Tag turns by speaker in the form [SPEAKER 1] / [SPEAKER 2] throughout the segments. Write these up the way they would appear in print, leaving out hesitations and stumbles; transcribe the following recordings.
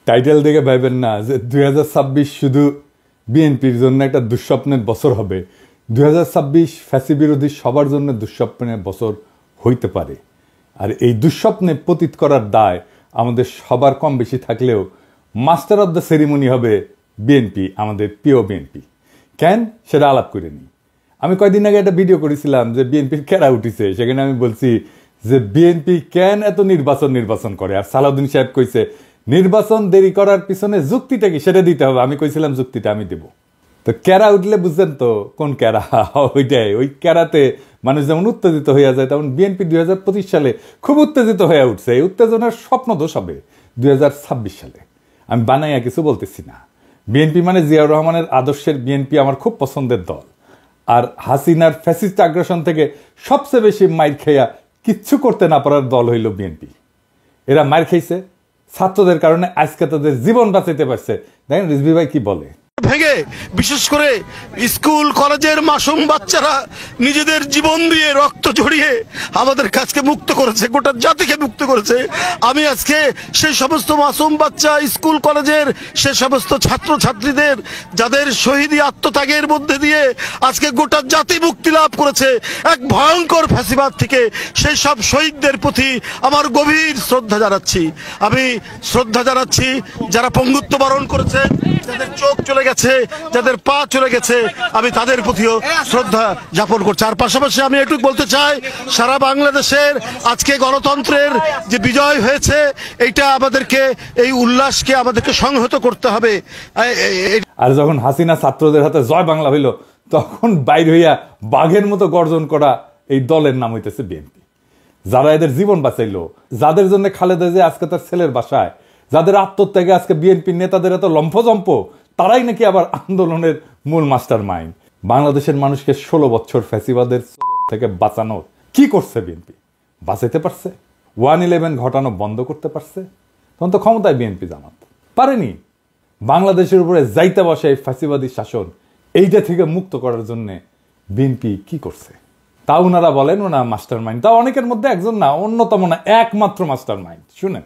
[SPEAKER 1] Title দেখে ভাইবেন না যে 2026 শুধু বিএনপির জন্য একটা দুঃস্বপ্নের বছর হবে। 2026 ফ্যাসি বিরোধী সবার জন্য দুঃস্বপ্নের বছর হইতে পারে। আর এই দুঃস্বপ্নে পতিত করার দায় আমাদের সবার কম বেশি থাকলেও মাস্টার অব দ্য সেরিমনি হবে বিএনপি, আমাদের প্রিয় বিএনপি। কেন সেটা আলাপ করে নিই। আমি কয়েকদিন আগে একটা ভিডিও করেছিলাম যে বিএনপির কেরা উঠিছে, সেখানে আমি বলছি যে বিএনপি কেন এত নির্বাচন করে। আর সালাউদ্দিন সাহেব কইছে নির্বাচন দেরি করার পিছনে যুক্তিটা কি সেটা দিতে হবে। আমি কইছিলাম যুক্তিটা আমি দেব। তো কেরা উঠলে বুঝছেন তো কোন কেরা, ওইটাই। ওই কেরাতে মানুষ যেমন উত্তেজিত হইয়া যায়, তেমন বিএনপি 2025 সালে খুব উত্তেজিত হয়ে উঠছে। এই উত্তেজনার স্বপ্ন দোষ হবে 2026 সালে। আমি বানাইয়া কিছু বলতেছি না। বিএনপি মানে জিয়াউর রহমানের আদর্শের বিএনপি আমার খুব পছন্দের দল। আর হাসিনার ফ্যাসিস্ট আগ্রাসন থেকে সবচেয়ে বেশি মাইর খেয়া কিচ্ছু করতে না পারার দল হইল বিএনপি। এরা মাইর খেয়েছে ছাত্রদের কারণে, আজকে তাদের জীবন বাঁচাইতে পারছে। দেখেন রিজভী ভাই কি বলে।
[SPEAKER 2] ভেঙে বিশেষ করে স্কুল কলেজের মাসুম বাচ্চারা নিজেদের জীবন দিয়ে রক্ত ঝরিয়ে আমাদের কাছকে মুক্ত করেছে, গোটা জাতিকে মুক্ত করেছে। আমি আজকে সেই সমস্ত মাসুম বাচ্চা, স্কুল কলেজের সে সমস্ত ছাত্র ছাত্রীদের যাদের শহীদী আত্মত্যাগের মধ্যে দিয়ে আজকে গোটা জাতি মুক্তি লাভ করেছে এক ভয়ঙ্কর ফ্যাসিবাদ থেকে, সেই সব শহীদদের প্রতি আমার গভীর শ্রদ্ধা জানাচ্ছি। আমি শ্রদ্ধা জানাচ্ছি যারা পঙ্গুত্ব বরণ করেছে, যাদের চোখ চলে গেছে, যাদের পা চলে গেছে, আমি তাদের প্রতিও শ্রদ্ধা জ্ঞাপন করছি। আর পাশাপাশি আমি এটুকু বলতে চাই, সারা বাংলাদেশের আজকে গণতন্ত্রের যে বিজয় হয়েছে, এইটা আমাদেরকে, এই উল্লাসকে আমাদেরকে সংহত করতে হবে।
[SPEAKER 1] আর যখন হাসিনা ছাত্রদের হাতে জয় বাংলা হইল, তখন বাইর হইয়া বাঘের মতো গর্জন করা এই দলের নাম হইতেছে বিএনপি। যারা এদের জীবন বাঁচাইলো, যাদের জন্য খালেদা জিয়া আজকে তার ছেলের বাসায়, যাদের আত্মত্যাগে আজকে বিএনপি নেতাদের এত লম্ফজম্প, তারাই নাকি আবার আন্দোলনের মূল মাস্টার মাইন্ড। বাংলাদেশের মানুষকে 16 বছর ফ্যাসিবাদের থেকে বাঁচানোর কি করছে বিএনপি? বাঁচাইতে পারছে? 1/11 ঘটানো বন্ধ করতে পারছে? তখন তো ক্ষমতায় বিএনপি জামাত পারেনি। বাংলাদেশের উপরে যাইতে বসে এই ফ্যাসিবাদী শাসন, এইটা থেকে মুক্ত করার জন্য বিএনপি কি করছে? তা ওনারা বলেন ওনারা মাস্টার মাইন্ড। তা অনেকের মধ্যে একজন না, অন্যতম না, একমাত্র মাস্টার মাইন্ড। শুনেন,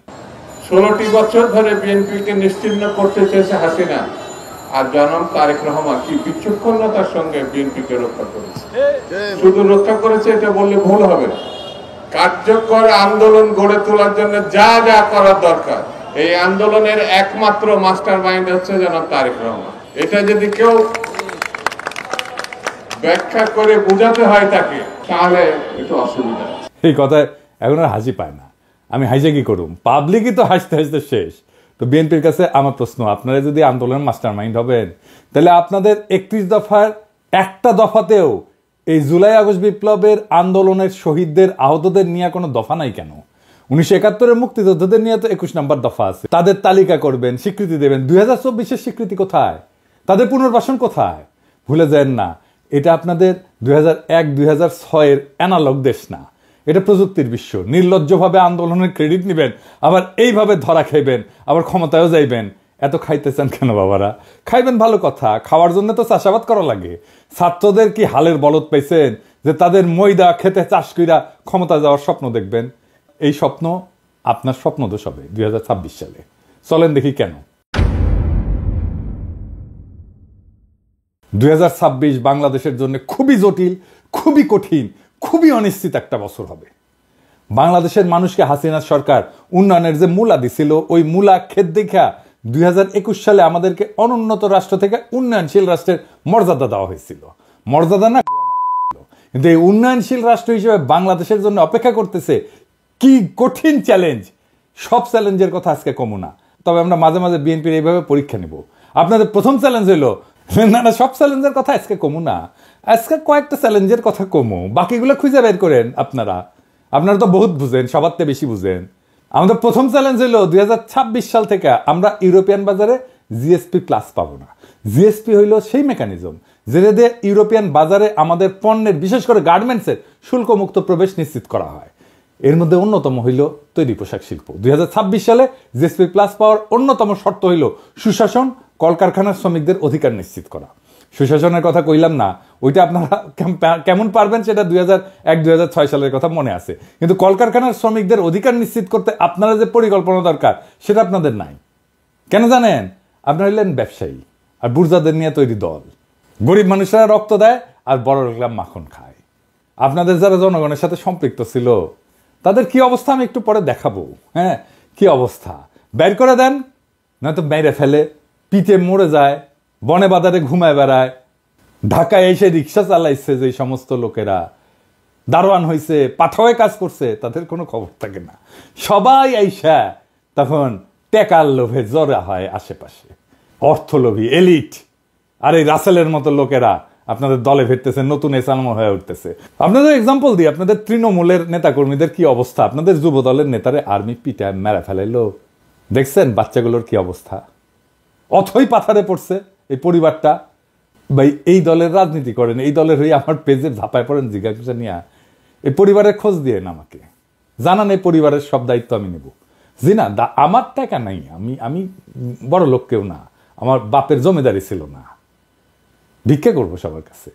[SPEAKER 3] 16টি বছর ধরে বিএনপিকে নিশ্চিহ্ন করতে চেয়েছে হাসিনা, আর জনাব তারেক রহমান কি বিচক্ষণতার সঙ্গে বিএনপিকে রক্ষা করেছে। শুধু রক্ষা করেছে এটা বললে ভুল হবে। কার্যকর আন্দোলন গড়ে তোলার জন্য যা যা করার দরকার, এই আন্দোলনের একমাত্র মাস্টার মাইন্ড হচ্ছে জনাব তারেক রহমান। এটা যদি কেউ ব্যাখ্যা করে বোঝাতে হয় তাকে, তাহলে একটু অসুবিধা।
[SPEAKER 1] এই কথায় এখন আর হাসি পায় না। আমি হাসে কি করুম? পাবলিকই তো হাসতে হাসতে শেষ। তো বিএনপির কাছে আমার প্রশ্ন, আপনারা যদি আন্দোলনের মাস্টার মাইন্ড হবেন, তাহলে আপনাদের 31 দফার একটা দফাতেও এই জুলাই আগস্ট বিপ্লবের আন্দোলনের শহীদদের, আহতদের নিয়ে কোনো দফা নাই কেন? 1971-এর মুক্তিযোদ্ধাদের নিয়ে তো 21 নম্বর দফা আছে। তাদের তালিকা করবেন, স্বীকৃতি দেবেন। 2024-এর স্বীকৃতি কোথায়? তাদের পুনর্বাসন কোথায়? ভুলে যান না, এটা আপনাদের 2001-2006-এর অ্যানালগ দেশ না, এটা প্রযুক্তির বিশ্ব। নির্লজ্জভাবে আন্দোলনের ক্রেডিট নেবেন, আবার এইভাবে ধরা খাইবেন, আবার ক্ষমতায়ও যাইবেন। এত খাইতেছেন কেন বাবারা? খাইবেন ভালো কথা, খাওয়ার জন্য তো চাষাবাদ করা লাগে। ছাত্রদের কি হালের বলদ পাইছেন যে তাদের ময়দা খেতে চাষ কইরা ক্ষমতা যাওয়ার স্বপ্ন দেখবেন? এই স্বপ্ন আপনার স্বপ্ন দোষ হবে 2026 সালে। চলেন দেখি কেন। 2026 বাংলাদেশের জন্য খুবই জটিল, খুবই কঠিন, খুবই অনিশ্চিত একটা বছর হবে। বাংলাদেশের মানুষকে হাসিনা সরকার উন্নয়নের যে মূলা দিছিল, ওই মূলা খেত দেখা 2021 সালে আমাদেরকে অনুন্নত রাষ্ট্র থেকে উন্নয়নশীল রাষ্ট্রের মর্যাদা দেওয়া হয়েছিল। মর্যাদা না, কিন্তু এই উন্নয়নশীল রাষ্ট্র হিসেবে বাংলাদেশের জন্য অপেক্ষা করতেছে কি কঠিন চ্যালেঞ্জ। সব চ্যালেঞ্জের কথা আজকে কমু না, তবে আমরা মাঝে মাঝে বিএনপির এইভাবে পরীক্ষা নিব। আপনাদের প্রথম চ্যালেঞ্জ হইলো না, সব চ্যালেঞ্জের কথা আজকে কমু না, আজকে কয়েকটা চ্যালেঞ্জের কথা কমু, বাকিগুলো খুঁজে বের করেন। আপনারা তো বহুত বুঝেন, সবার থেকে বেশি বুঝেন। আমাদের প্রথম চ্যালেঞ্জ হলো 2026 সাল থেকে আমরা ইউরোপিয়ান বাজারে জিএসপি প্লাস পাবো না। জিএসপি হইল সেই মেকানিজম যেটা দিয়ে ইউরোপিয়ান বাজারে আমাদের পণ্যের, বিশেষ করে গার্মেন্টসের শুল্কমুক্ত প্রবেশ নিশ্চিত করা হয়। এর মধ্যে অন্যতম হইল তৈরি পোশাক শিল্প। 2026 সালে জিএসপি প্লাস পাওয়ার অন্যতম শর্ত হইল সুশাসন, কলকারখানার শ্রমিকদের অধিকার নিশ্চিত করা। সুশাসনের কথা কইলাম না, ওইটা আপনারা কেমন পারবেন সেটা 2001-2006 সালের কথা মনে আছে, কিন্তু কলকারখানার শ্রমিকদের অধিকার নিশ্চিত করতে আপনারা যে পরিকল্পনা দরকার সেটা আপনাদের নাই। কেন জানেন? আপনারা হইলেন ব্যবসায়ী আর বুর্জাদের নিয়ে তৈরি দল। গরিব মানুষরা রক্ত দেয় আর বড় লোকরা মাখন খায়। আপনাদের যারা জনগণের সাথে সম্পৃক্ত ছিল তাদের কি অবস্থা আমি একটু পরে দেখাবো। হ্যাঁ, কি অবস্থা, বের করে দেন, নয়তো মেরে ফেলে, পিঠে মরে যায়, বনে বাজারে ঘুমায় বেড়ায়। ঢাকায় এসে রিক্সা চালাইছে যে সমস্ত লোকেরা, দারোয়ান হয়েছে, পাঠাওয়ে কাজ করছে, তাদের কোনো খবর থাকে না। সবাই আইসা তখন টেকার লোভে জড়া হয় আশেপাশে, অর্থলোভী এলিট। আর এই রাসেলের মতো লোকেরা আপনাদের দলে ফিরতেছে, নতুন এসালম হয়ে উঠতেছে। আপনাদের এক্সাম্পল দিই, আপনাদের তৃণমূলের নেতাকর্মীদের কি অবস্থা, আপনাদের যুব দলের নেতারে আর্মি পিটায় মেরে ফেলাইলো, দেখছেন বাচ্চাগুলোর কি অবস্থা? অথই পাথারে পড়ছে এই পরিবারটা। ভাই, এই দলের রাজনীতি করেন, এই দলের হয়ে আমার পেজে ঝাঁপায় পড়েন জিজ্ঞাসা নিয়ে, এই পরিবারের খোঁজ দিয়ে আমাকে জানান, এই পরিবারের সব দায়িত্ব আমি নেব। জি না, আমার টাকা নাই, আমি বড় লোক কেউ না, আমার বাপের জমিদারি ছিল না, ভিক্ষা করবো সবার কাছে,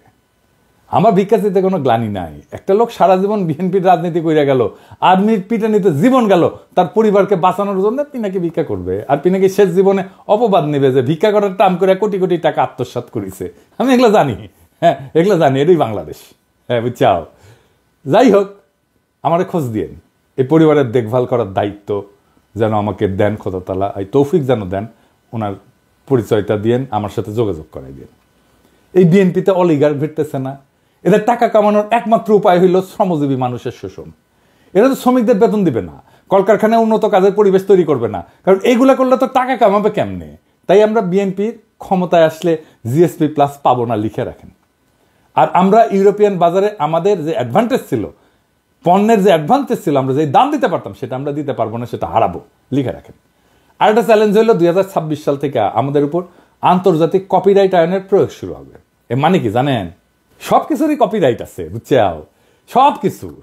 [SPEAKER 1] আমার ভিক্ষা দিতে কোনো গ্লানি নাই। একটা লোক সারা জীবন বিএনপির রাজনীতি করে গেল, আর্মির পিটানিতে জীবন গেল, তার পরিবারকে বাঁচানোর জন্য পিনাকি ভিক্ষা করবে, আর পিনাকি শেষ জীবনে অপবাদ নেবে যে ভিক্ষা করার টাম করে কোটি কোটি টাকা আত্মসাৎ করেছে। আমি এগুলো জানি, হ্যাঁ এগুলো জানি, এটাই বাংলাদেশ। হ্যাঁ বুঝছাও। যাই হোক, আমার খোঁজ দিয়েন, এই পরিবারের দেখভাল করার দায়িত্ব যেন আমাকে দেন খোদা তাআলা, এই তৌফিক যেন দেন, ওনার পরিচয়টা দিয়েন, আমার সাথে যোগাযোগ করাই দিন। এই বিএনপিতে অলিগার্ক ভিড়তেছে না, এদের টাকা কামানোর একমাত্র উপায় হইল শ্রমজীবী মানুষের শোষণ। এরা তো শ্রমিকদের বেতন দিবে না, কলকারখানায় উন্নত কাজের পরিবেশ তৈরি করবে না, কারণ এইগুলা করলে তো টাকা কামাবে কেমনে। তাই আমরা বিএনপির ক্ষমতায় আসলে জিএসপি প্লাস পাবো না, লিখে রাখেন। আর আমরা ইউরোপিয়ান বাজারে আমাদের যে অ্যাডভান্টেজ ছিল, পণ্যের যে অ্যাডভান্টেজ ছিল, আমরা যে দাম দিতে পারতাম সেটা আমরা দিতে পারবো না, সেটা হারাবো, লিখে রাখেন। আর একটা চ্যালেঞ্জ হইল 2026 সাল থেকে আমাদের উপর আন্তর্জাতিক কপিরাইট আইনের প্রয়োগ শুরু হবে। এর মানে কি জানেন? সব কিছুরই কপিরাইট আছে, বুঝছাও, সব কিছুর।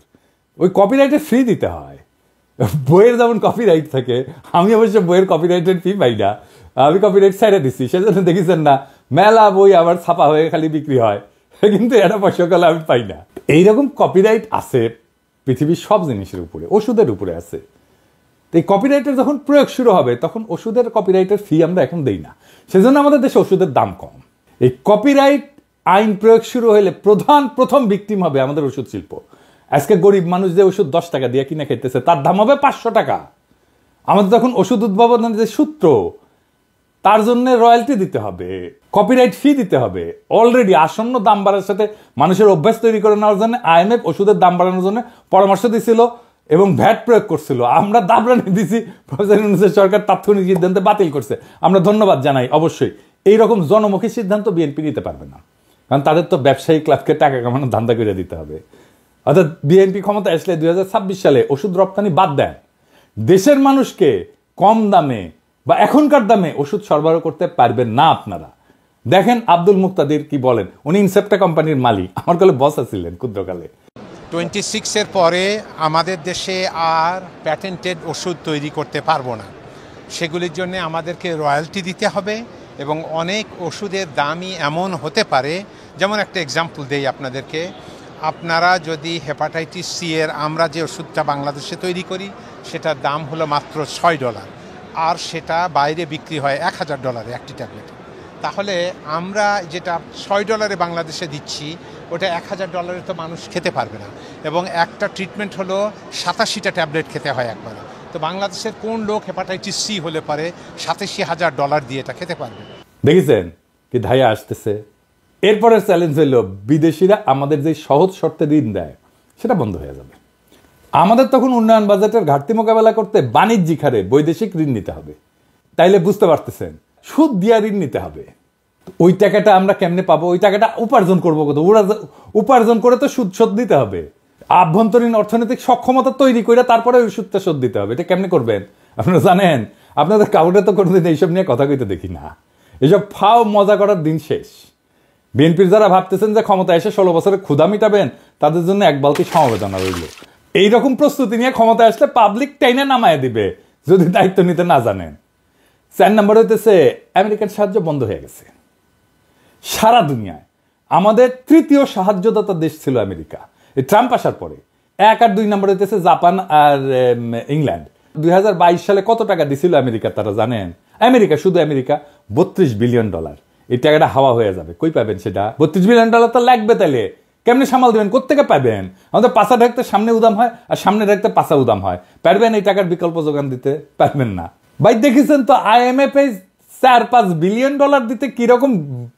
[SPEAKER 1] ওই কপিরাইটে ফ্রি দিতে হয়। বইয়ের যেমন কপিরাইট থাকে, আমি অবশ্য বইয়ের কপিরাইটের ফি পাই না, আমি কপিরাইট ছেড়ে দিচ্ছি। সেজন্য দেখেছেন না মেলা বই আবার ছাপা হয়ে খালি বিক্রি হয়, কিন্তু এটা পয়সাকালে আমি পাই না। এইরকম কপিরাইট আছে পৃথিবীর সব জিনিসের উপরে, ওষুধের উপরে আছে। এই কপিরাইটের যখন প্রয়োগ শুরু হবে তখন ওষুধের কপিরাইটের ফি আমরা এখন দেই না, সেজন্য আমাদের দেশে ওষুধের দাম কম। এই কপিরাইট আইন প্রয়োগ শুরু হলে প্রথম ভিকটিম হবে আমাদের ওষুধ শিল্প। আজকে গরিব মানুষ যে ওষুধ 10 টাকা দিয়ে কিনে খেতেছে তার দাম হবে 500 টাকা। আমাদের তখন ওষুধ উদ্ভাবনের যে সূত্র, তার জন্য রয়্যালটি দিতে হবে, কপিরাইট ফি দিতে হবে। অলরেডি আসন্ন দাম বাড়ার সাথে মানুষের অভ্যাস তৈরি করে নেওয়ার জন্য আইএমএফ ওষুধের দাম বাড়ানোর জন্য পরামর্শ দিছিল এবং ভ্যাট প্রয়োগ করছিল। আমরা দাবরানি দিছি, প্রফেসর ইউনূসের সরকার তাৎক্ষণিক সিদ্ধান্তে বাতিল করছে। আমরা ধন্যবাদ জানাই। অবশ্যই এইরকম জনমুখী সিদ্ধান্ত বিএনপি নিতে পারবে না, কারণ তাদের তো ব্যবসায়ী ক্লাবকে টাকা কামানোর ধান্দা করে দিতে হবে। অর্থাৎ বিএনপি ক্ষমতা আসলে 2026 সালে ওষুধ রপ্তানি বাদ দেন, দেশের মানুষকে কম দামে বা এখনকার দামে ওষুধ সরবরাহ করতে পারবেন না আপনারা। দেখেন আব্দুল মুক্তাদির কি বলেন, উনি ইনসেপ্টা কোম্পানির মালিক, আমার কালে বস ছিলেন ক্ষুদ্রকালে।
[SPEAKER 4] 26-এর পরে আমাদের দেশে আর প্যাটেন্টেড ওষুধ তৈরি করতে পারবো না। সেগুলির জন্য আমাদেরকে রয়্যালটি দিতে হবে এবং অনেক ওষুধের দামই এমন হতে পারে, যেমন একটা এক্সাম্পল দেই আপনাদেরকে। আপনারা যদি হেপাটাইটিস সি এর আমরা যে ওষুধটা বাংলাদেশে তৈরি করি সেটার দাম হলো মাত্র $6, আর সেটা বাইরে বিক্রি হয় $1000 একটি ট্যাবলেট। তাহলে আমরা যেটা $6 বাংলাদেশে দিচ্ছি ওটা $1000 তো মানুষ খেতে পারবে না, এবং একটা ট্রিটমেন্ট হলো 87টা ট্যাবলেট খেতে হয় একবারে। তো বাংলাদেশের কোন লোক হেপাটাইটিস সি হলে পারে $87,000 দিয়ে এটা খেতে পারবে?
[SPEAKER 1] দেখেছেন কি ধাইয়া আসতেছে। এরপরের চ্যালেঞ্জ হইল বিদেশিরা আমাদের যে সহজ শর্তে ঋণ দেয় সেটা বন্ধ হয়ে যাবে। আমাদের তখন উন্নয়ন বাজেটের ঘাটতি মোকাবেলা করতে বাণিজ্যিক হারে বৈদেশিক ঋণ নিতে হবে। তাইলে বুঝতে পারতেছেন সুদ দিয়া ঋণ নিতে হবে। ওই টাকাটা আমরা কেমনে পাবো? ওই টাকাটা উপার্জন করবো কত? উপার্জন করে তো সুদ শোধ দিতে হবে। আভ্যন্তরীণ অর্থনৈতিক সক্ষমতা তৈরি করে তারপরে ওই সুদটা শোধ দিতে হবে। এটা কেমনে করবেন আপনারা জানেন? আপনাদের কাউরে তো কোনোদিন এইসব নিয়ে কথা কইতে দেখি না। এইসব ফাও মজা করার দিন শেষ। বিএনপির যারা ভাবতেছেন যে ক্ষমতা এসে 16 বছরে ক্ষুধা মিটাবেন, তাদের জন্য এক বালতি সমবেদনা রইল। এইরকম প্রস্তুতি নিয়ে ক্ষমতা আসলে পাবলিক টাইনে নামায় দিবে যদি দায়িত্ব নিতে না জানেন। 4 নম্বর হইতেছে আমেরিকান সাহায্য বন্ধ হয়ে গেছে সারা দুনিয়ায়। আমাদের তৃতীয় সাহায্যদাতা দেশ ছিল আমেরিকা এই ট্রাম্প আসার পরে। 1 আর 2 নম্বর হইতেছে জাপান আর ইংল্যান্ড। 2022 সালে কত টাকা দিছিল আমেরিকা তারা জানেন? আমেরিকা, শুধু আমেরিকা $32 বিলিয়ন। এই টাকাটা হাওয়া হয়ে যাবে, কই পাবেন সেটা? $32 বিলিয়ন তো লাগবে, তাইলে কেমনে সামাল দেবেন? কোত্থেকে পাবেন? আমাদের পাশা ঢাকতে সামনে উদাম হয়, আর সামনে ঢাকতে পাশা উদাম হয়। পারবেন এই টাকার বিকল্প যোগান দিতে? পারবেন না ভাই। দেখেছেন তো IMF $4-5 বিলিয়ন দিতে কিরকম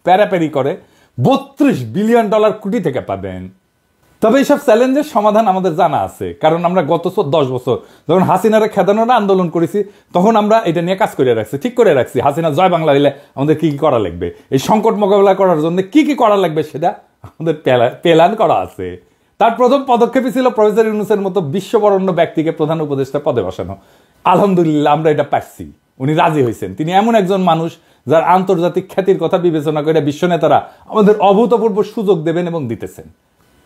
[SPEAKER 1] প্যারাপ্যারি করে। $32 বিলিয়ন কোটি থেকে পাবেন। তবে এইসব চ্যালেঞ্জের সমাধান আমাদের জানা আছে, কারণ আমরা গত 10 বছর যখন হাসিনারে খেদানোর আন্দোলন করেছি, তখন আমরা এটা নিয়ে কাজ করে রাখছি, ঠিক করে রাখছি। হাসিনা জয় বাংলা হইলে আমাদের কি কি করা লাগবে, এই সংকট মোকাবেলা করার জন্য কি কি করা লাগবে, সেটা আমাদের প্ল্যান করা আছে। তার প্রথম পদক্ষেপই ছিল প্রফেসর ইউনূসের মতো বিশ্ববরেণ্য ব্যক্তিকে প্রধান উপদেষ্টা পদে বসানো। আলহামদুলিল্লাহ আমরা এটা পারছি, উনি রাজি হয়েছেন। তিনি এমন একজন মানুষ যার আন্তর্জাতিক খ্যাতির কথা বিবেচনা করে বিশ্ব নেতারা আমাদের অভূতপূর্ব সুযোগ দেবেন এবং দিতেছেন।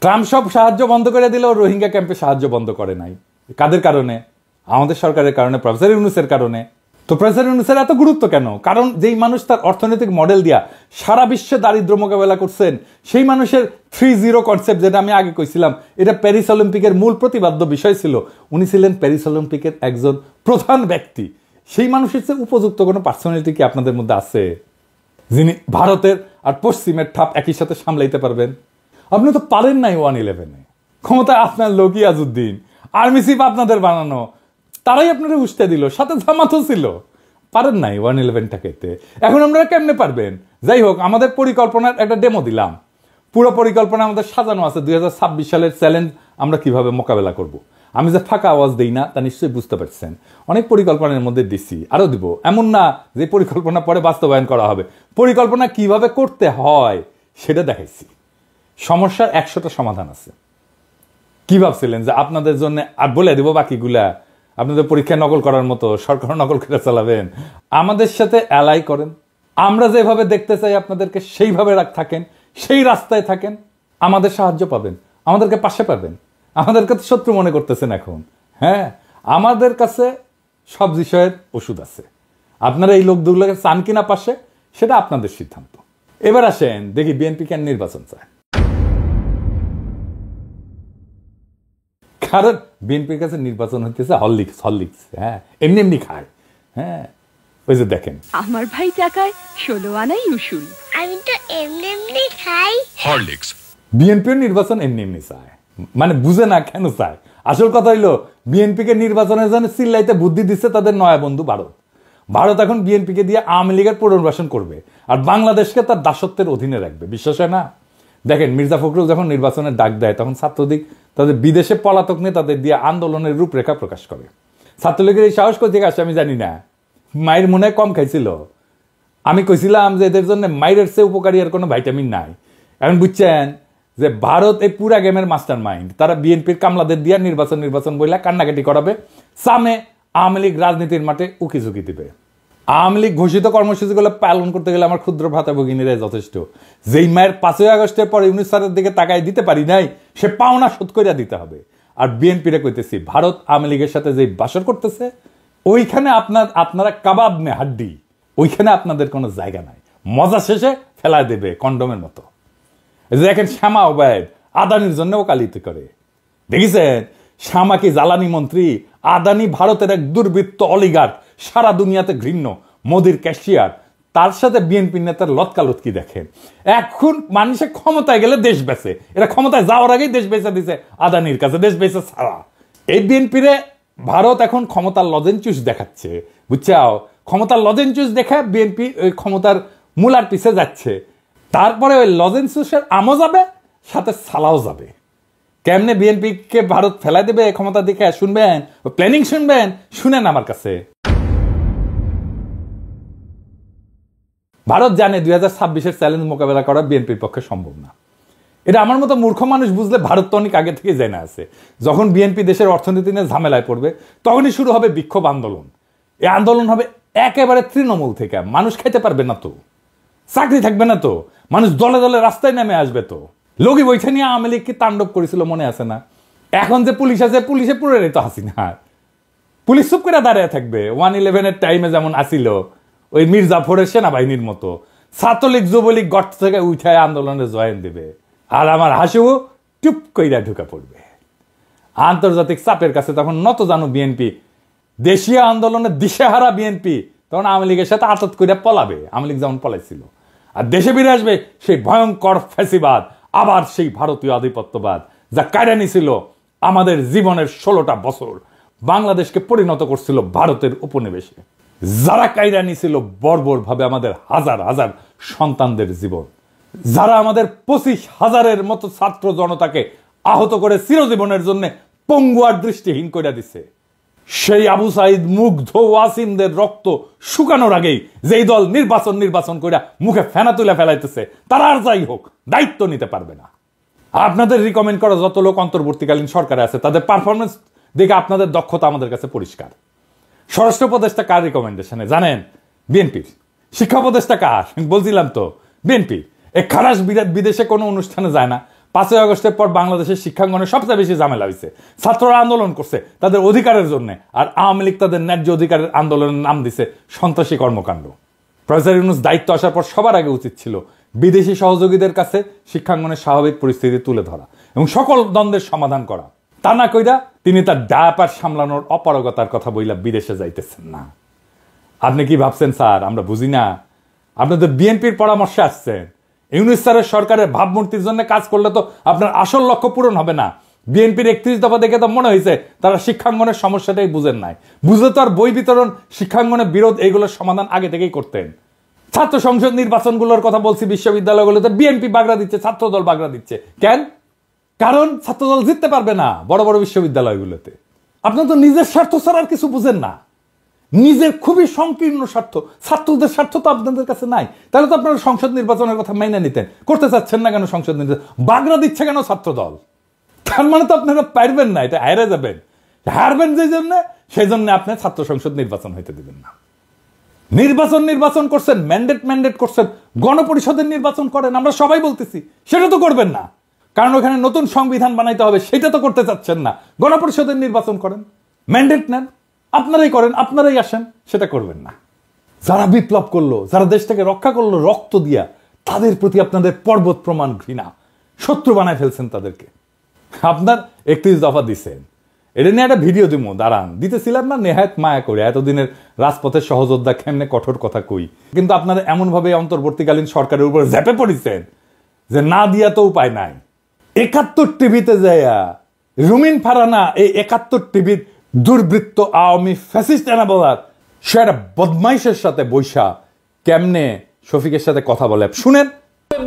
[SPEAKER 1] ট্রাম্প সব সাহায্য বন্ধ করে দিলেও রোহিঙ্গা ক্যাম্পে সাহায্য বন্ধ করে নাই। কাদের কারণে? আমাদের সরকারের কারণে, প্রফেসর ইউনূসের কারণে। তো প্রফেসর ইউনূসের এত গুরুত্ব কেন? কারণ যেই মানুষ তার অর্থনৈতিক মডেল দিয়া সারা বিশ্বে দারিদ্র মোকাবেলা করছেন, সেই মানুষের 3-0 কনসেপ্ট, যেটা আমি আগে কইছিলাম, এটা প্যারিস অলিম্পিকের মূল প্রতিপাদ্য বিষয় ছিল। উনি ছিলেন প্যারিস অলিম্পিকের একজন প্রধান ব্যক্তি। সেই মানুষের চেয়ে উপযুক্ত কোনো পার্সোনালিটি কি আপনাদের মধ্যে আছে, যিনি ভারতের আর পশ্চিমের ঠাপ একই সাথে সামলাইতে পারবেন? আপনি তো পারেন নাই 1-11-এ। ক্ষমতায় আপনার লোক ইয়াজউদ্দিন, আর্মি চিফ আপনাদের বানানো, তারাই আপনারা উস্তে দিল, সাথে জামাতও ছিল। পারেন নাই 1-11টাকে। এখন আমরা কেমনে পারবেন? যাই হোক, আমাদের পরিকল্পনার একটা ডেমো দিলাম। পুরো পরিকল্পনা আমাদের সাজানো আছে। 2026 সালের চ্যালেঞ্জ আমরা কিভাবে মোকাবেলা করব। আমি যে ফাঁকা আওয়াজ দিই না, তা নিশ্চয়ই বুঝতে পারছেন। অনেক পরিকল্পনার মধ্যে দিছি, আরো দিব। এমন না যে পরিকল্পনা পরে বাস্তবায়ন করা হবে। পরিকল্পনা কিভাবে করতে হয় সেটা দেখাইছি। সমস্যার 100টা সমাধান আছে। কি ভাবছিলেন যে আপনাদের জন্য আর বলে দিব বাকিগুলা? আপনাদের পরীক্ষা নকল করার মতো সরকার নকল করে চালাবেন? আমাদের সাথে অ্যালাই করেন। আমরা যেভাবে দেখতে চাই আপনাদেরকে সেইভাবে থাকেন, সেই রাস্তায় থাকেন, আমাদের সাহায্য পাবেন, আমাদেরকে পাশে পাবেন। আমাদেরকে তো শত্রু মনে করতেছেন এখন। হ্যাঁ, আমাদের কাছে সব বিষয়ের ওষুধ আছে। আপনারা এই লোকগুলোকে চান কিনা পাশে, সেটা আপনাদের সিদ্ধান্ত। এবার আসেন দেখি বিএনপি কেন নির্বাচন চায়। কারণ বিএনপির কাছে নির্বাচন হইতেছে হরলিক্স। হ্যাঁ, এমনি খায়। হ্যাঁ, ওই যে দেখেন,
[SPEAKER 5] আমার ভাই টাকায় 16 আনাই উসুল।
[SPEAKER 6] আমি তো এমনি খাই
[SPEAKER 2] হরলিক্স।
[SPEAKER 1] বিএনপির নির্বাচন এমনি চায়, মানে বুঝে না কেন চায়। আসল কথা হইলো, বিএনপিকে নির্বাচনের জন্য চিল্লাইতে বুদ্ধি দিচ্ছে তাদের নয়া বন্ধু ভারত। ভারত এখন বিএনপিকে দিয়ে আওয়ামী লীগের পুনর্বাসন করবে, আর বাংলাদেশকে তার দাসত্বের অধীনে রাখবে। বিশ্বাস হয় না? দেখেন, মির্জা ফখরুল যখন নির্বাচনের ডাক দেয়, তখন ছাত্রলীগ তাদের বিদেশে পলাতক নেতাদের দিয়ে আন্দোলনের রূপরেখা প্রকাশ করে। ছাত্রলীগের এই সাহস কোথা থেকে আসে আমি জানি না। মায়ের মনে কম খাইছিল। আমি কইছিলাম যে এদের জন্য মায়ের চেয়ে উপকারী আর কোনো ভাইটামিন নাই। এখন বুঝছেন যে ভারত এই পুরা গেমের মাস্টার মাইন্ড। তারা বিএনপির কামলাদের দিয়ে নির্বাচন বইলা কান্নাকাটি করাবে, সামনে আওয়ামী লীগ রাজনীতির মাঠে উকি ঝুঁকি দিবে। আওয়ামী লীগ ঘোষিত কর্মসূচিগুলো পালন করতে গেলে আমার ক্ষুদ্র ভ্রাতা ভগিনীরাই যথেষ্ট। যেই মায়ের 5ই আগস্টের পরে ইউনূস স্যারের দিকে তাকায় দিতে পারি নাই, সে পাওনা শোধ করিয়া দিতে হবে। আর বিএনপিরে কইতেছি, ভারত আওয়ামী লীগের সাথে যে বাসর করতেছে, ওইখানে আপনারা কাবাব মে হাড্ডি, ওইখানে আপনাদের কোনো জায়গা নাই। মজা শেষে ফেলা দেবে কন্ডমের মতো। দেখেন, শ্যামা ওবায়দ আদানির জন্য ওকালতি করে। দেখেছেন, শ্যামা কি জ্বালানি মন্ত্রী, আদানি ভারতের এক দুর্বৃত্ত অলিগার্ক, সারা দুনিয়াতে ঘৃণ্য, মোদির ক্যাশিয়ার। তার সাথে বিএনপি নেতার লতকালতকি দেখেন। এখন মানুষে ক্ষমতায় গেলে দেশ বেচে, এরা ক্ষমতায় যাওয়ার আগেই দেশ বেচে দিছে আদানির কাছে, দেশ বেচে ছাড়া। এই বিএনপিরে ভারত এখন ক্ষমতার লজেনচুস দেখাচ্ছে, বুঝছাও? ক্ষমতার লজেনচুস দেখা বিএনপি ওই ক্ষমতার মূলার পিছে যাচ্ছে। তারপরে ওই লজেনচুসের আমও যাবে, সাথে সালাও যাবে। কেমনে বিএনপিকে ভারত ফেলাই দেবে ক্ষমতা দেখে শুনবেন, প্ল্যানিং শুনবেন, শুনেন আমার কাছে। ভারত জানে 2026-এর চ্যালেঞ্জ মোকাবেলা করা বিএনপির পক্ষে সম্ভব না। এটা আমার মতো মূর্খ মানুষ বুঝলে ভারত তো অনেক আগে থেকে জেনে আছে। যখন বিএনপি দেশের অর্থনীতি নিয়ে ঝামেলায় পড়বে, তখনই শুরু হবে বিক্ষোভ আন্দোলন। এই আন্দোলন হবে একেবারে তৃণমূল থেকে। মানুষ খাইতে পারবে না তো, চাকরি থাকবে না তো, মানুষ দলে দলে রাস্তায় নেমে আসবে তো। লগি বৈঠা নিয়ে আওয়ামী লীগ কি তাণ্ডব করেছিল মনে আছে না? এখন যে পুলিশ আছে, পুলিশে পুরো তো হাসিনা। পুলিশ চুপ করে দাঁড়িয়ে থাকবে। 1-11-এর টাইমে যেমন আসিল, ওই মির্জাফরের সেনাবাহিনীর মতো। ছাত্রলীগ যুবলীগ গর্ত থেকে উঠায় আন্দোলনে জয়েন দেবে, আর আমার হাসিও টুপ কইরা ঢুকা পড়বে। আন্তর্জাতিক চাপের কাছে তখন নত জানো বিএনপি। দেশীয় আন্দোলনে দিশেহারা বিএনপি তখন আওয়ামী লীগের সাথে আতত করে পলাবে, আওয়ামী লীগ যেমন পলাইছিল। আর দেশে ফিরে আসবে সেই ভয়ঙ্কর ফ্যাসিবাদ, আবার সেই ভারতীয় আধিপত্যবাদ যা কায়রা নিছিল আমাদের জীবনের 16টা বছর, বাংলাদেশকে পরিণত করছিল ভারতের উপনিবেশে। যারা কায়রা নিছিল বর্বর ভাবে আমাদের হাজার হাজার সন্তানদের জীবন, যারা আমাদের 25,000-এর মতো ছাত্র জনতাকে আহত করে চিরজীবনের জন্য পঙ্গু আর দৃষ্টিহীন করে দিছে, সেই আবু সাইদ মুগ্ধ ওয়াসিমদের রক্ত শুকানোর আগেই যেই দল নির্বাচন করে মুখে ফেনা তুলে ফেলাইতেছে, তারা আর যাই হোক দায়িত্ব নিতে পারবে না। আপনাদের রিকমেন্ড করা যত লোক অন্তর্বর্তীকালীন সরকারে আছে তাদের পারফরমেন্স দেখে আপনাদের দক্ষতা আমাদের কাছে পরিষ্কার। স্বরাষ্ট্র উপদেষ্টা কার রিকমেন্ডেশনে জানেন? বিএনপির। শিক্ষা উপদেষ্টা কার? বলছিলাম তো, বিএনপি। এই খারাস বিদেশে কোনো অনুষ্ঠানে যায় না। 5ই আগস্টের পর বাংলাদেশের শিক্ষাঙ্গনে সবচেয়ে বেশি ঝামেলা হয়েছে। ছাত্ররা আন্দোলন করছে তাদের অধিকারের জন্য, আর আওয়ামী লীগ তাদের ন্যায্য অধিকারের আন্দোলনের নাম দিছে সন্ত্রাসী কর্মকাণ্ড। প্রফেসর ইউনূস দায়িত্ব আসার পর সবার আগে উচিত ছিল বিদেশি সহযোগীদের কাছে শিক্ষাঙ্গনের স্বাভাবিক পরিস্থিতি তুলে ধরা এবং সকল দ্বন্দ্বের সমাধান করা। তা না কইরা তিনি তার ডায়াপার সামলানোর অপারগতার কথা বইলা বিদেশে যাইতেছেন না। আপনি কি ভাবছেন স্যার আমরা বুঝি না? আপনাদের বিএনপির পরামর্শে আসছেন। ইউনূস স্যারের সরকারের ভাবমূর্তির জন্য কাজ করলে তো আপনার আসল লক্ষ্য পূরণ হবে না। বিএনপির 31 দফা দেখে তো মনে হয়েছে তারা শিক্ষাঙ্গনের সমস্যাটাই বুঝেন নাই। বুঝলে তো আর বই বিতরণ, শিক্ষাঙ্গনের বিরোধ এইগুলোর সমাধান আগে থেকেই করতেন। ছাত্র সংসদ নির্বাচনগুলোর কথা বলছি, বিশ্ববিদ্যালয়গুলোতে বিএনপি বাগড়া দিচ্ছে, ছাত্রদল বাগড়া দিচ্ছে। কেন? কারণ ছাত্রদল জিততে পারবে না বড় বড় বিশ্ববিদ্যালয়গুলোতে। আপনার তো নিজের স্বার্থ ছাড়া আর কিছু বুঝেন না, নিজের খুবই সংকীর্ণ স্বার্থ। ছাত্রদের স্বার্থ তো আপনাদের কাছে নাই, তাহলে তো আপনারা সংসদ নির্বাচনের কথা মেনে নিতেন। করতে চাচ্ছেন না কেন সংসদ নির্বাচন? বাগড়া দিচ্ছে কেন ছাত্রদল? তার মানে তো আপনারা পারবেন না, এটা হারে যাবেন। হারবেন যে জন্য, সেই জন্য আপনি ছাত্র সংসদ নির্বাচন হইতে দিবেন না। নির্বাচন করছেন, ম্যান্ডেট করছেন, গণপরিষদের নির্বাচন করেন, আমরা সবাই বলতেছি। সেটা তো করবেন না, কারণ ওখানে নতুন সংবিধান বানাইতে হবে, সেটা তো করতে চাচ্ছেন না। গণপরিষদের নির্বাচন করেন, ম্যান্ডেট নেন, আপনারাই করেন, আপনারাই আসেন, সেটা করবেন না। যারা বিপ্লব করলো, যারা দেশটাকে রক্ষা করলো রক্ত দিয়া, তাদের প্রতি আপনাদের পর্বত প্রমাণ ঘৃণা, শত্রু বানায় ফেলছেন তাদেরকে। আপনার 31 দফা দিচ্ছেন, এটা নিয়ে একটা ভিডিও দিব, দাঁড়ান। দিতেছিলাম না নেহায়ত মায়া করে, এতদিনের রাজপথের সহযোদ্ধা কেমনে কঠোর কথা কই। কিন্তু আপনারা এমনভাবে অন্তর্বর্তীকালীন সরকারের উপর ঝেপে পড়েছেন যে না দিয়া তো উপায় নাই। 71 টিভিতে যাইয়া রুমিন ফারানা এই 71 টিভির দুর্বৃত্ত আওয়ামী ফ্যাসিস্ট এনাবলার সে একটা বদমাইশের সাথে বৈশা কেমনে শফিকের সাথে কথা বলে শুনেন।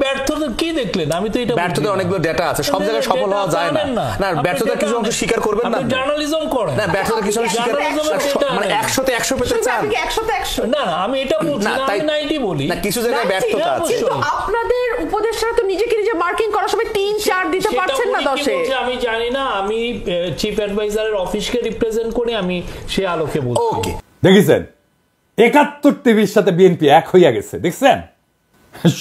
[SPEAKER 7] ব্যর্থতা কি দেখলেন? আমি তো এটা
[SPEAKER 8] ব্যর্থতা অনেকগুলো ডেটা আছে, সব জায়গায় সফল হওয়া যায় না। না ব্যর্থতা কিছু অংশ স্বীকার করবেন না,
[SPEAKER 7] জার্নালিজম করেন না। ব্যর্থতা কিছু অংশ স্বীকার মানে 100-তে 100 পেতে চান।
[SPEAKER 9] 100-তে 100
[SPEAKER 7] না না, আমি এটা বলছি না, আমি 90 বলি
[SPEAKER 8] না। কিছু জায়গায় ব্যর্থতা আছে,
[SPEAKER 9] কিন্তু আপনাদের উপদেষ্টারা তো নিজেকে নিজে মার্কিং করার সময় 3-4 দিতে পারছেন না 10-এ।
[SPEAKER 7] আমি জানি না, আমি চিফ অ্যাডভাইজারের অফিসকে রিপ্রেজেন্ট করে আমি সে আলোকে বলছি।
[SPEAKER 1] ওকে, দেখেছেন 71 টিভির সাথে বিএনপি এক হইয়া গেছে, দেখছেন?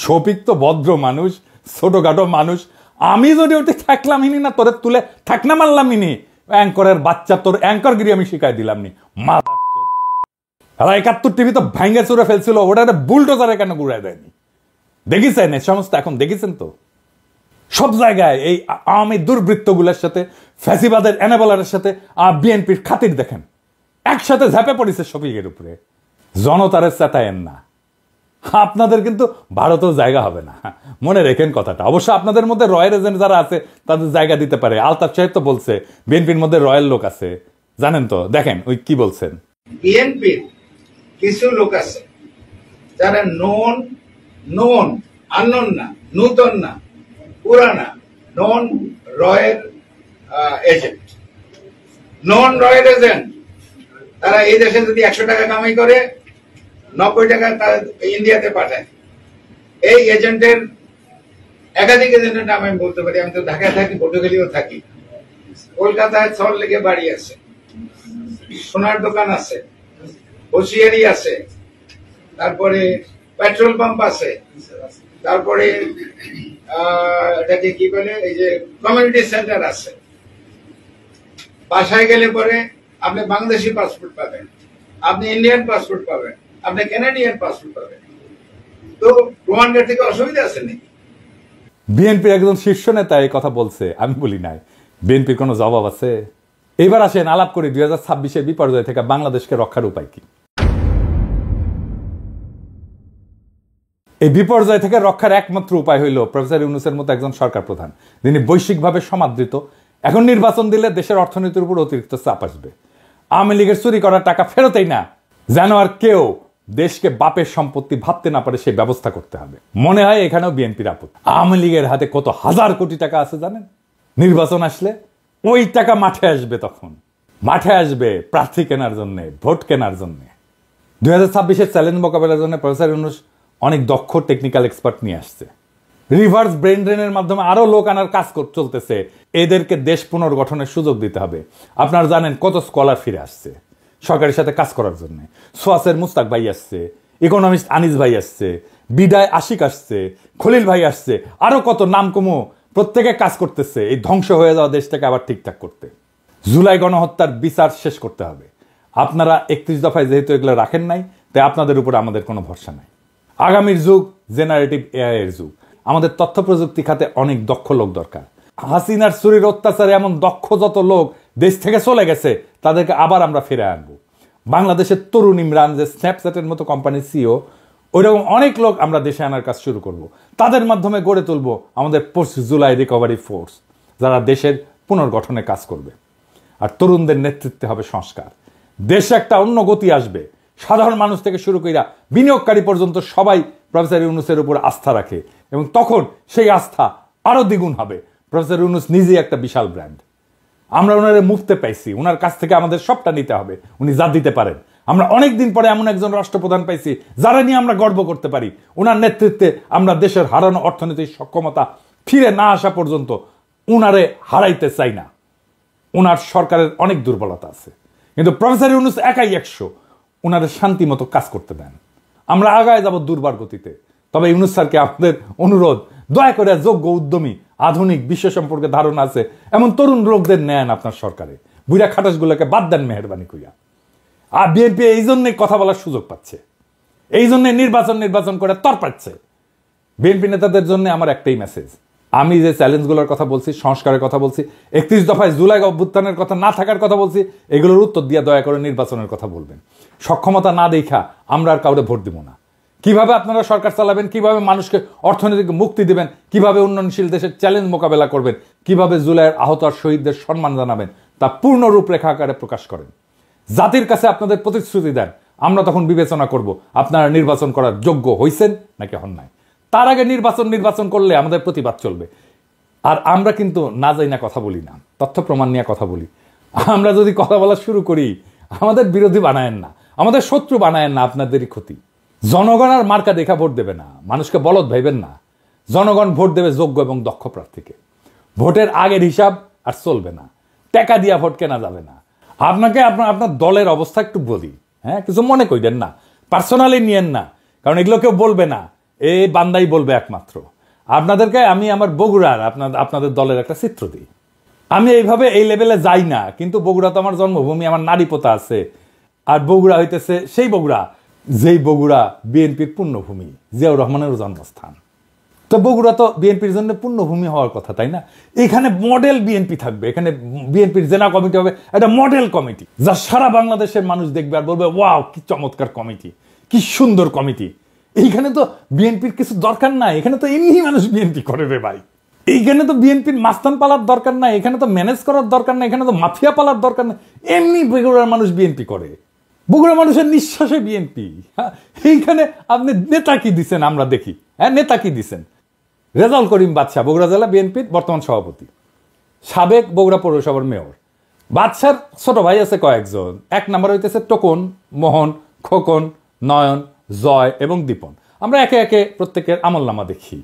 [SPEAKER 1] শফিক তো ভদ্র মানুষ, ছোটখাটো মানুষ। আমি যদি ওটি থাকলাম ইনি না, তোরে তুলে থাকনা মারলাম ইনি। অ্যাঙ্করের বাচ্চা, তোর অ্যাঙ্করগিরি আমি শিখাই দিলাম নি। 71 টিভি তো ভাঙ্গে চুরে ফেলছিল, ওটা বুলডোজারে কেন ঘুরাই দেয়নি? দেখেছেন এই সমস্ত? এখন দেখেছেন তো সব জায়গায় এই আওয়ামী দুর্বৃত্তগুলোর সাথে, ফ্যাসিবাদের এনাবলারের সাথে বিএনপির খাতির দেখেন একসাথে ঝাঁপে পড়েছে শফিকের উপরে। জনতারে চেতায়েন না, আপনাদের কিন্তু ভারতেও জায়গা হবে না, মনে রেখেন কথাটা। অবশ্য আপনাদের মধ্যে রয়্যাল এজেন্ট যারা আছে তাদের জায়গা দিতে পারে। আলতাফ সাহেব তো বলছে বিএনপির মধ্যে রয়্যাল লোক আছে, জানেন তো? দেখেন ওই কি বলছেন।
[SPEAKER 10] বিএনপির কিছু লোক আছে যারা নন আননোন না, নূতন না, পুরানা, নন রয়্যাল এজেন্ট। নন রয়্যাল এজেন্ট তারা এই দেশে যদি 100 টাকা কামাই করে 90 টাকা তারা ইন্ডিয়াতে পাঠায়। এই এজেন্টের একাধিক এজেন্টের নাম আমি বলতে পারি। আমি তো ঢাকায় থাকি, পটুয়াখালীও থাকি, কলকাতায় সল্ট লেকে বাড়ি আছে, সোনার দোকান আছে, হোসিয়ারি আছে, তারপরে পেট্রোল পাম্প আছে, তারপরে এটাকে কি বলে এই যে কমিউনিটি সেন্টার আছে। বাসায় গেলে পরে আপনি বাংলাদেশি পাসপোর্ট পাবেন, আপনি ইন্ডিয়ান পাসপোর্ট পাবেন, আপনি কানাডিয়ান পাসপোর্ট পাবেন। তো প্রমাণের থেকে অসুবিধা আছে নাকি?
[SPEAKER 1] বিএনপির একজন শীর্ষ নেতা এই কথা বলছে, আমি বলি নাই। বিএনপির কোনো জবাব আছে? এবার আসেন আলাপ করি 2026-এর বিপর্যয় থেকে বাংলাদেশকে রক্ষার উপায় কি। এই বিপর্যয় থেকে রক্ষার একমাত্র উপায় হইল প্রফেসর ইউনূসের মতো একজন সরকার প্রধান, যিনি বৈশ্বিকভাবে সমাদৃত। এখন নির্বাচন দিলে দেশের অর্থনীতির উপর অতিরিক্ত চাপ আসবে। আওয়ামী লীগের চুরি করা টাকা ফেরতেই না, যেন আর কেউ দেশকে বাপের সম্পত্তি ভাবতে না পারে সেই ব্যবস্থা করতে হবে। মনে হয় এখানেও বিএনপির আপত্তি। আওয়ামী লীগের হাতে কত হাজার কোটি টাকা আছে জানেন? নির্বাচন আসলে ওই টাকা মাঠে আসবে, তখন মাঠে আসবে প্রার্থী কেনার জন্য, ভোট কেনার জন্য। 2026-এর চ্যালেঞ্জ মোকাবেলার জন্য প্রফেসর ইউনূস অনেক দক্ষ টেকনিক্যাল এক্সপার্ট নিয়ে আসছে। রিভার্স ব্রেন ড্রেনের মাধ্যমে আরো লোক আনার কাজ চলতেছে। এদেরকে দেশ পুনর্গঠনের সুযোগ দিতে হবে। আপনারা জানেন কত স্কলার ফিরে আসছে সরকারের সাথে কাজ করার জন্য। সোয়াসের মুস্তাক ভাই আসছে, ইকোনমিস্ট আনিস ভাই আসছে, বিদায় আশিক আসছে, খলিল ভাই আসছে, আরো কত নাম কমো প্রত্যেকে কাজ করতেছে এই ধ্বংস হয়ে যাওয়া দেশটাকে আবার ঠিকঠাক করতে। জুলাই গণহত্যার বিচার শেষ করতে হবে। আপনারা 31 দফায় যেহেতু এগুলো রাখেন নাই, তাই আপনাদের উপরে আমাদের কোনো ভরসা নাই। আগামীর যুগ জেনারেটিভ এআই এর যুগ। আমাদের তথ্য প্রযুক্তি খাতে অনেক দক্ষ লোক দরকার। হাসিনার চুরির অত্যাচারে এমন দক্ষ যত লোক দেশ থেকে চলে গেছে তাদেরকে আবার আমরা ফিরে আনবো। বাংলাদেশের তরুণ ইমরান যে স্ন্যাপচ্যাটের মতো কোম্পানির সিও, ওইরকম অনেক লোক আমরা দেশে আনার কাজ শুরু করব। তাদের মাধ্যমে গড়ে তুলবো আমাদের পোস্ট জুলাই রিকভারি ফোর্স, যারা দেশের পুনর্গঠনে কাজ করবে। আর তরুণদের নেতৃত্বে হবে সংস্কার। দেশে একটা অন্য গতি আসবে। সাধারণ মানুষ থেকে শুরু কইরা বিনিয়োগকারী পর্যন্ত সবাই প্রফেসর ইউনূসের উপর আস্থা রাখে, এবং তখন সেই আস্থা আরো দ্বিগুণ হবে। প্রফেসর ইউনূস নিজেই একটা বিশাল ব্র্যান্ড। আমরা ওনারে মুক্তে পাইছি, ওনার কাছ থেকে আমাদের সবটা নিতে হবে। উনি যা দিতে পারেন। আমরা অনেকদিন পরে এমন একজন রাষ্ট্রপ্রধান পাইছি যারা নিয়ে আমরা গর্ব করতে পারি। ওনার নেতৃত্বে আমরা দেশের হারানো অর্থনৈতিক সক্ষমতা ফিরে না আসা পর্যন্ত উনারে হারাইতে চাই না। ওনার সরকারের অনেক দুর্বলতা আছে, কিন্তু প্রফেসর ইউনূস একাই 100। ওনারে শান্তি মতো কাজ করতে দেন, আমরা আগায় যাব দুর্বার গতিতে। তবে ইউনূস স্যারকে আমাদের অনুরোধ, দয়া করে যোগ্য, উদ্যমী, আধুনিক, বিশ্ব সম্পর্কে ধারণা আছে এমন তরুণ লোকদের নেন আপনার সরকারে। বুড়া খাটাসগুলোকে বাদ দেন মেহরবানি কইয়া। আর বিএনপি এই জন্যই কথা বলার সুযোগ পাচ্ছে, এই জন্য নির্বাচন করে তরপাচ্ছে। বিএনপি নেতাদের জন্য আমার একটাই মেসেজ, আমি যে চ্যালেঞ্জগুলোর কথা বলছি, সংস্কারের কথা বলছি, 31 দফায় জুলাই অভ্যুত্থানের কথা না থাকার কথা বলছি, এগুলোর উত্তর দিয়ে দয়া করে নির্বাচনের কথা বলবেন। সক্ষমতা না দেখা আমরা আর কাউরে ভোট দিব না। কিভাবে আপনারা সরকার চালাবেন, কিভাবে মানুষকে অর্থনৈতিক মুক্তি দিবেন, কিভাবে উন্নয়নশীল দেশের চ্যালেঞ্জ মোকাবেলা করবেন, কিভাবে জুলাইয়ের আহত আর শহীদদের সম্মান জানাবেন, তা পূর্ণ রূপরেখা আকারে প্রকাশ করেন। জাতির কাছে আপনাদের প্রতিশ্রুতি দেন। আমরা তখন বিবেচনা করব আপনারা নির্বাচন করার যোগ্য হইছেন নাকি হন নাই। তার আগে নির্বাচন করলে আমাদের প্রতিবাদ চলবে। আর আমরা কিন্তু না যাই না কথা বলি না, তথ্য প্রমাণ নিয়ে কথা বলি। আমরা যদি কথা বলা শুরু করি, আমাদের বিরোধী বানায়েন না, আমাদের শত্রু বানায়েন না, আপনাদেরই ক্ষতি। জনগণ আর মার্কা দেখা ভোট দেবে না, মানুষকে বলদ ভাইবেন না। জনগণ ভোট দেবে যোগ্য এবং দক্ষ প্রার্থীকে। ভোটের আগের হিসাব আর চলবে না, টাকা দিয়া ভোট কেনা যাবে না। আপনাকে আপনার দলের অবস্থা একটু বলি, হ্যাঁ, কিছু মনে করেন না, পার্সোনালি নিয়েন না, কারণ এগুলো কেউ বলবে না, এই বান্দাই বলবে একমাত্র। আপনাদেরকে আমি আমার বগুড়ার আপনাদের দলের একটা চিত্র দিই। আমি এইভাবে এই লেভেলে যাই না, কিন্তু বগুড়া তো আমার জন্মভূমি, আমার নারী পোতা আছে। আর বগুড়া হইতেছে সেই বগুড়া যেই বগুড়া বিএনপির পুণ্যভূমি, জিয়াউর রহমানের জন্মস্থান। তো বগুড়া তো বিএনপির জন্য পুণ্যভূমি হওয়ার কথা, তাই না? এখানে মডেল বিএনপি থাকবে, এখানে বিএনপির জেলা কমিটি হবে একটা মডেল কমিটি, যা সারা বাংলাদেশের মানুষ দেখবে আর বলবে ওয়াও কি চমৎকার কমিটি, কি সুন্দর কমিটি। এইখানে তো বিএনপির কিছু দরকার নাই, এখানে তো এমনি মানুষ বিএনপি করে রে ভাই। এইখানে তো বিএনপির মাস্তান পালার দরকার নাই, এখানে তো ম্যানেজ করার দরকার নাই, এখানে তো মাফিয়া পালার দরকার নাই। এমনি বগুড়ার মানুষ বিএনপি করে, বগুড়া মানুষের নিঃশ্বাসে বিএনপি। এইখানে আপনি নেতা কি দিচ্ছেন আমরা দেখি, হ্যাঁ, নেতা কি দিচ্ছেন? রেজাউল করিম বাদশা বগুড়া জেলা বিএনপির বর্তমান সভাপতি, সাবেক বগুড়া পৌরসভার মেয়র। বাদশার ছোট ভাই আছে কয়েকজন। 1 নাম্বার হইতেছে টোকন, মোহন, খোকন, নয়ন, জয় এবং দীপন। আমরা একে একে প্রত্যেকের আমলনামা দেখি।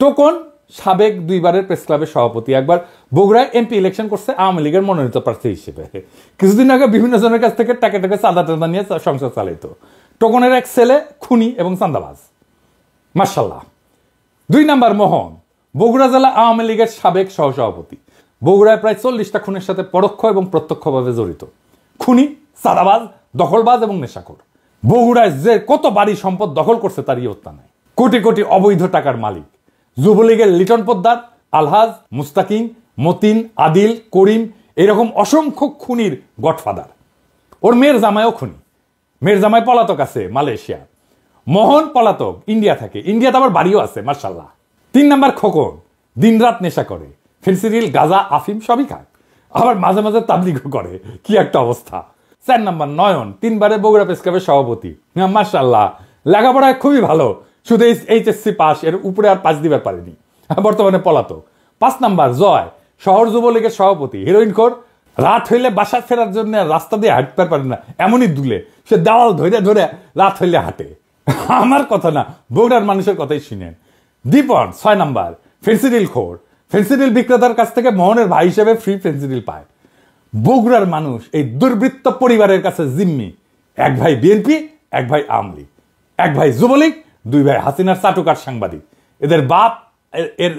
[SPEAKER 1] টোকন সাবেক 2 বারের প্রেস ক্লাবের সভাপতি, একবার বগুড়ায় এমপি ইলেকশন করছে আওয়ামী লীগের মনোনীত প্রার্থী হিসেবে। কিছুদিন আগে বিভিন্ন জনের কাছ থেকে টাকা চাঁদা নিয়ে সংসার চালাইতো। টোকনের এক ছেলে খুনি এবং চাঁদাবাজ, মাশাআল্লাহ। 2 নাম্বার মোহন, বগুড়া জেলা আওয়ামী লীগের সাবেক সহসভাপতি, বগুড়ায় প্রায় 40টা খুনের সাথে পরোক্ষ এবং প্রত্যক্ষভাবে জড়িত। খুনি, চাঁদাবাজ, দখলবাজ এবং নেশাখোর। বগুড়ায় যে কত বাড়ি সম্পদ দখল করছে তার ইয়ত্তা নাই। কোটি কোটি অবৈধ টাকার মালিক। যুবলীগের লিটন পোদ্দার, আলহাজ, মুস্তাকিম, মতিন, আদিল, করিম, এরকম অসংখ্য খুনির গডফাদার। ওর মেয়ের জামাইও খুনি, মেয়ের জামাই পলাতক আছে মালয়েশিয়া। মোহন পলাতক, ইন্ডিয়া থাকে, ইন্ডিয়াতে আবার বাড়িও আছে মার্শাল্লাহ। 3 নাম্বার খোকন, দিনরাত নেশা করে, ফেন্সিডিল, গাঁজা, আফিম সবই খায়, আবার মাঝে মাঝে তাবলিগও করে, কি একটা অবস্থা। 4 নাম্বার নয়ন, 3 বারে বগুড়া প্রেস ক্লাবের সভাপতি, মার্শাল্লাহ, লেখাপড়ায় খুবই ভালো, শুধু HSC পাস, এর উপরে আর 5 দিবার পারেনি, বর্তমানে পলাতক। 5 নাম্বার জয়, শহর যুবলীগের সভাপতি, হিরোইন খোর, রাত হইলে বাসা ফেরার জন্য রাস্তা দিয়ে হাঁটতে পারে না, এমনই দুলে, সে দেওয়াল ধরে ধরে রাত হইলে হাঁটে। আমার কথা না, বগুড়ার মানুষের কথাই শুনেন। দীপন 6 নাম্বার, ফেন্সিডিল খোর, ফেন্সিডিল বিক্রেতার কাছ থেকে মোহনের ভাই হিসেবে ফ্রি ফেন্সিডিল পায়। বগুড়ার মানুষ এই দুর্বৃত্ত পরিবারের কাছে জিম্মি, এক ভাই বিএনপি, এক ভাই আওয়ামী লীগ, এক ভাই যুবলীগ, 2 ভাই হাসিনার চাটুকার সাংবাদিক।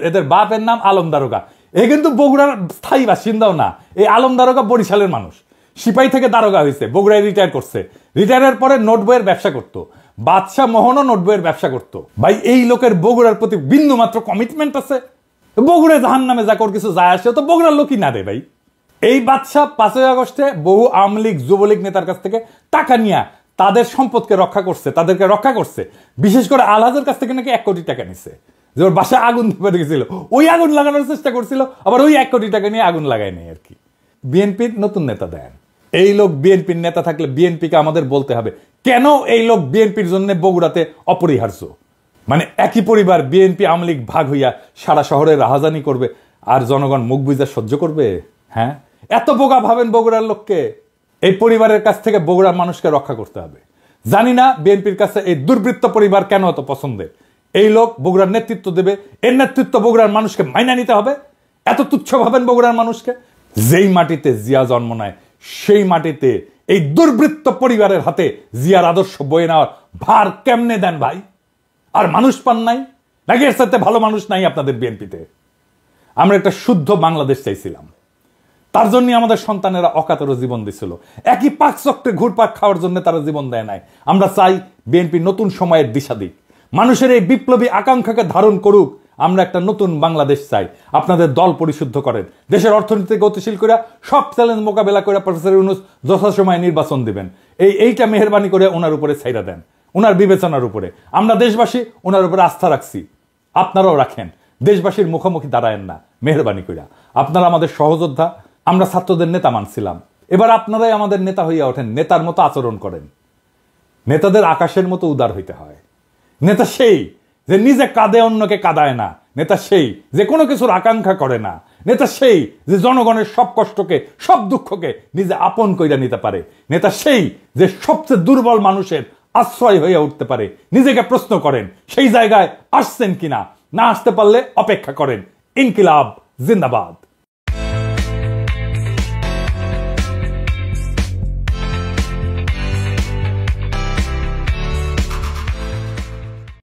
[SPEAKER 1] এদের বাপের নাম আলম দারোগা। এ কিন্তু বগুড়ার স্থায়ী বাসিন্দাও না, এই আলম দারোগা বরিশালের মানুষ, সিপাহী থেকে দারোগা হয়েছে, বগুড়ায় রিটায়ার করছে, রিটায়ারের পরে নোট বইয়ের ব্যবসা করতো, বাদশাহ মোহনও নোট বইয়ের ব্যবসা করতো। ভাই এই লোকের বগুড়ার প্রতি বিন্দু মাত্র কমিটমেন্ট আছে? বগুড়ায় জাহান নামে যা কর কিছু যায় আসে, তো বগুড়ার লোকই না রে ভাই। এই বাদশাহ 5ই আগস্টে বহু আওয়ামী লীগ যুবলীগ নেতার কাছ থেকে টাকা নিয়ে তাদের সম্পদকে রক্ষা করছে, তাদেরকে রক্ষা করছে। বিশেষ করে আলহাজের কাছ থেকে নাকি 1 কোটি টাকা নিছে, যে ওর বাসায় আগুন ধরে গেছিল, ওই আগুন লাগানোর চেষ্টা করছিল, আবার ওই 1 কোটি টাকা নিয়ে আগুন লাগায় নেই আর কি। বিএনপির নতুন নেতা দেন, এই লোক বিএনপির নেতা থাকলে বিএনপিকে আমাদের বলতে হবে কেন এই লোক বিএনপির জন্য বগুড়াতে অপরিহার্য। মানে একই পরিবার বিএনপি আওয়ামী লীগ ভাগ হইয়া সারা শহরে রাহাজানি করবে, আর জনগণ মুখ বুঝা সহ্য করবে? হ্যাঁ, এত বোকা ভাবেন বগুড়ার লোককে? এই পরিবারের কাছ থেকে বগুড়ার মানুষকে রক্ষা করতে হবে। জানি না বিএনপির কাছে এই দুর্বৃত্ত পরিবার কেন এত পছন্দের। এই লোক বগুড়ার নেতৃত্ব দেবে, এর নেতৃত্ব বগুড়ার মানুষকে মাইনা নিতে হবে। এত তুচ্ছ ভাবেন বগুড়ার মানুষকে? যেই মাটিতে জিয়া জন্ম নেয় সেই মাটিতে এই দুর্বৃত্ত পরিবারের হাতে জিয়ার আদর্শ বয়ে নেওয়ার ভার কেমনে দেন ভাই? আর মানুষ পান নাই নাকি? এর সাথে ভালো মানুষ নাই আপনাদের বিএনপিতে? আমরা একটা শুদ্ধ বাংলাদেশ চাইছিলাম, তার জন্য আমাদের সন্তানেরা অকাতরে জীবন দিছিল, একই পাক চক্রে ঘুরপাক খাওয়ার জন্য তারা জীবন দেয় নাই। আমরা চাই বিএনপি নতুন সময়ের দিশা দিক, মানুষের এই বিপ্লবী আকাঙ্ক্ষাকে ধারণ করুক। আমরা একটা নতুন বাংলাদেশ চাই। আপনাদের দল পরিশুদ্ধ করেন, দেশের অর্থনীতি গতিশীল করে সব চ্যালেঞ্জ মোকাবেলা করে প্রফেসর ইউনূস যথাসময়ে নির্বাচন দিবেন। এইটা মেহেরবানি করে ওনার উপরে ছাইরা দেন, ওনার বিবেচনার উপরে। আমরা দেশবাসী ওনার উপরে আস্থা রাখছি, আপনারাও রাখেন। দেশবাসীর মুখোমুখি দাঁড়ায়েন না মেহেরবানি কইরা। আপনারা আমাদের সহযোদ্ধা, আমরা ছাত্রদের নেতা মানছিলাম, এবার আপনারাই আমাদের নেতা হইয়া ওঠেন, নেতার মতো আচরণ করেন। নেতাদের আকাশের মতো উদার হইতে হয়। নেতা সেই যে নিজে কাঁদে অন্যকে কাঁদায় না, নেতা সেই যে কোনো কিছুর আকাঙ্ক্ষা করে না, নেতা সেই যে জনগণের সব কষ্টকে সব দুঃখকে নিজে আপন কইরা নিতে পারে, নেতা সেই যে সবচেয়ে দুর্বল মানুষের আশ্রয় হয়ে উঠতে পারে। নিজেকে প্রশ্ন করেন সেই জায়গায় আসছেন কিনা, না আসতে পারলে অপেক্ষা করেন। ইনকিলাব জিন্দাবাদ।